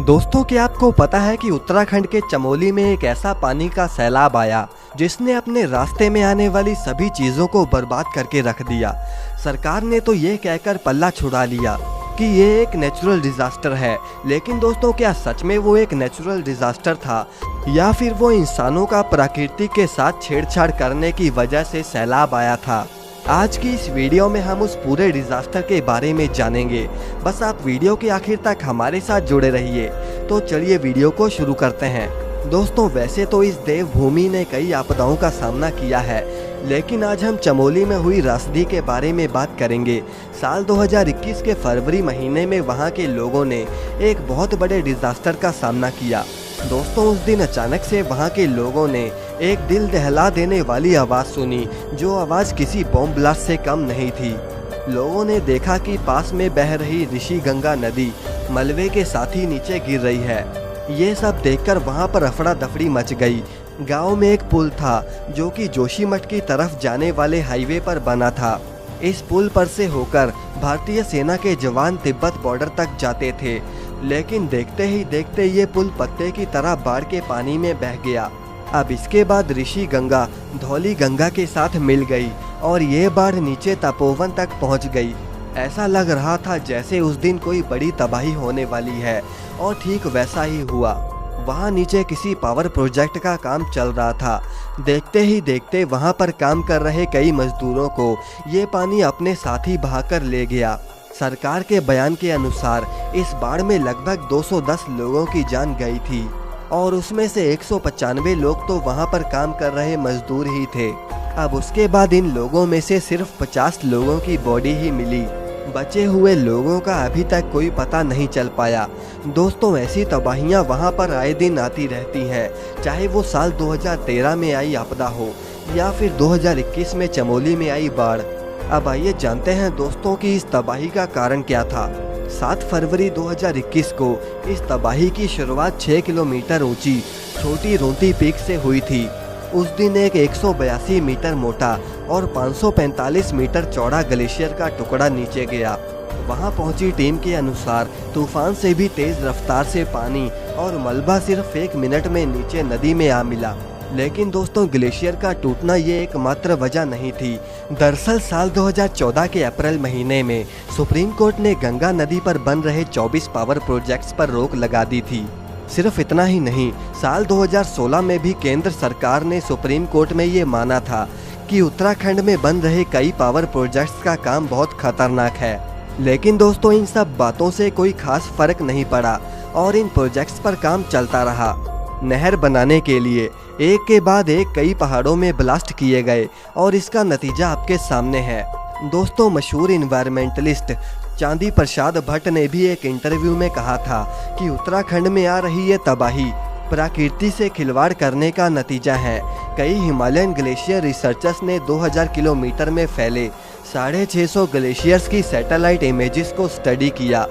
दोस्तों, क्या आपको पता है कि उत्तराखंड के चमोली में एक ऐसा पानी का सैलाब आया जिसने अपने रास्ते में आने वाली सभी चीजों को बर्बाद करके रख दिया। सरकार ने तो ये कहकर पल्ला छुड़ा लिया कि ये एक नेचुरल डिजास्टर है, लेकिन दोस्तों क्या सच में वो एक नेचुरल डिजास्टर था या फिर वो इंसानों का प्रकृति के साथ छेड़छाड़ करने की वजह से सैलाब आया था? आज की इस वीडियो में हम उस पूरे डिजास्टर के बारे में जानेंगे। बस आप वीडियो के आखिर तक हमारे साथ जुड़े रहिए। तो चलिए वीडियो को शुरू करते हैं। दोस्तों, वैसे तो इस देवभूमि ने कई आपदाओं का सामना किया है, लेकिन आज हम चमोली में हुई रासदी के बारे में बात करेंगे। साल 2021 के फरवरी महीने में वहां के लोगों ने एक बहुत बड़े डिजास्टर का सामना किया। दोस्तों, उस दिन अचानक से वहां के लोगों ने एक दिल दहला देने वाली आवाज़ सुनी, जो आवाज़ किसी बॉम्ब ब्लास्ट से कम नहीं थी। लोगों ने देखा कि पास में बह रही ऋषि गंगा नदी मलबे के साथ ही नीचे गिर रही है। ये सब देखकर वहां पर अफड़ा दफड़ी मच गई। गांव में एक पुल था जो कि जोशीमठ की तरफ जाने वाले हाईवे पर बना था। इस पुल पर से होकर भारतीय सेना के जवान तिब्बत बॉर्डर तक जाते थे, लेकिन देखते ही देखते ये पुल पत्ते की तरह बाढ़ के पानी में बह गया। अब इसके बाद ऋषि गंगा धौली गंगा के साथ मिल गई और ये बाढ़ नीचे तपोवन तक पहुंच गई। ऐसा लग रहा था जैसे उस दिन कोई बड़ी तबाही होने वाली है, और ठीक वैसा ही हुआ। वहाँ नीचे किसी पावर प्रोजेक्ट का काम चल रहा था। देखते ही देखते वहाँ पर काम कर रहे कई मजदूरों को ये पानी अपने साथ ही बहाकर ले गया। सरकार के बयान के अनुसार इस बाढ़ में लगभग 210 लोगों की जान गई थी, और उसमें से 195 लोग तो वहाँ पर काम कर रहे मजदूर ही थे। अब उसके बाद इन लोगों में से सिर्फ 50 लोगों की बॉडी ही मिली। बचे हुए लोगों का अभी तक कोई पता नहीं चल पाया। दोस्तों, ऐसी तबाहियां वहां पर आए दिन आती रहती हैं, चाहे वो साल 2013 में आई आपदा हो या फिर 2021 में चमोली में आई बाढ़। अब आइए जानते हैं दोस्तों कि इस तबाही का कारण क्या था। 7 फरवरी 2021 को इस तबाही की शुरुआत 6 किलोमीटर ऊंची छोटी रोंती पीक से हुई थी। उस दिन एक 182 मीटर मोटा और 545 मीटर चौड़ा ग्लेशियर का टुकड़ा नीचे गया। वहां पहुंची टीम के अनुसार तूफान से भी तेज रफ्तार से पानी और मलबा सिर्फ 1 मिनट में नीचे नदी में आ मिला। लेकिन दोस्तों, ग्लेशियर का टूटना ये एकमात्र वजह नहीं थी। दरअसल साल 2014 के अप्रैल महीने में सुप्रीम कोर्ट ने गंगा नदी पर बन रहे 24 पावर प्रोजेक्ट्स पर रोक लगा दी थी। सिर्फ इतना ही नहीं, साल 2016 में भी केंद्र सरकार ने सुप्रीम कोर्ट में ये माना था कि उत्तराखंड में बन रहे कई पावर प्रोजेक्ट्स का काम बहुत खतरनाक है। लेकिन दोस्तों, इन सब बातों से कोई खास फर्क नहीं पड़ा और इन प्रोजेक्ट्स पर काम चलता रहा। नहर बनाने के लिए एक के बाद एक कई पहाड़ों में ब्लास्ट किए गए और इसका नतीजा आपके सामने है। दोस्तों, मशहूर इन्वायरमेंटलिस्ट चांदी प्रसाद भट्ट ने भी एक इंटरव्यू में कहा था कि उत्तराखंड में आ रही ये तबाही प्रकृति से खिलवाड़ करने का नतीजा है। कई हिमालयन ग्लेशियर रिसर्चर्स ने 2000 किलोमीटर में फैले 650 ग्लेशियर्स की सैटेलाइट इमेजेस को स्टडी किया।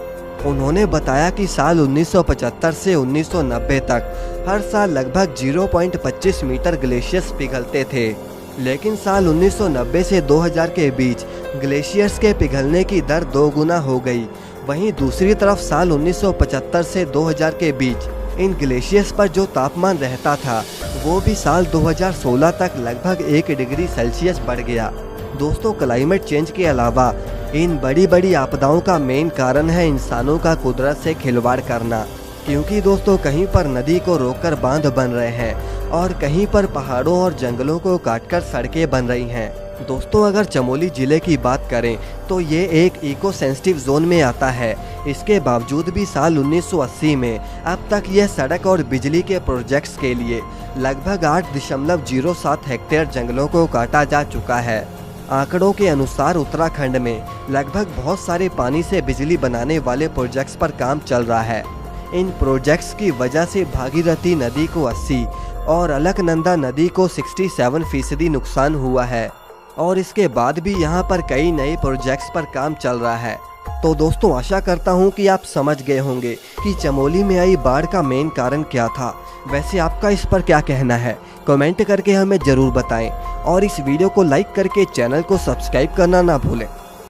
उन्होंने बताया कि साल 1975 से 1990 तक हर साल लगभग 0.25 मीटर ग्लेशियर्स पिघलते थे, लेकिन साल 1990 से 2000 के बीच ग्लेशियर्स के पिघलने की दर 2 गुना हो गई। वहीं दूसरी तरफ साल 1975 से 2000 के बीच इन ग्लेशियर्स पर जो तापमान रहता था वो भी साल 2016 तक लगभग 1 डिग्री सेल्सियस बढ़ गया। दोस्तों, क्लाइमेट चेंज के अलावा इन बड़ी बड़ी आपदाओं का मेन कारण है इंसानों का कुदरत से खिलवाड़ करना। क्योंकि दोस्तों, कहीं पर नदी को रोककर बांध बन रहे हैं और कहीं पर पहाड़ों और जंगलों को काटकर सड़कें बन रही हैं। दोस्तों, अगर चमोली जिले की बात करें तो ये एक इको सेंसिटिव जोन में आता है। इसके बावजूद भी साल 1980 में अब तक यह सड़क और बिजली के प्रोजेक्ट्स के लिए लगभग 8.07 हेक्टेयर जंगलों को काटा जा चुका है। आंकड़ों के अनुसार उत्तराखंड में लगभग बहुत सारे पानी से बिजली बनाने वाले प्रोजेक्ट्स पर काम चल रहा है। इन प्रोजेक्ट्स की वजह से भागीरथी नदी को 80 और अलकनंदा नदी को 67% नुकसान हुआ है, और इसके बाद भी यहाँ पर कई नए प्रोजेक्ट्स पर काम चल रहा है। तो दोस्तों, आशा करता हूँ कि आप समझ गए होंगे कि चमोली में आई बाढ़ का मेन कारण क्या था। वैसे आपका इस पर क्या कहना है? कमेंट करके हमें ज़रूर बताएं और इस वीडियो को लाइक करके चैनल को सब्सक्राइब करना ना भूलें।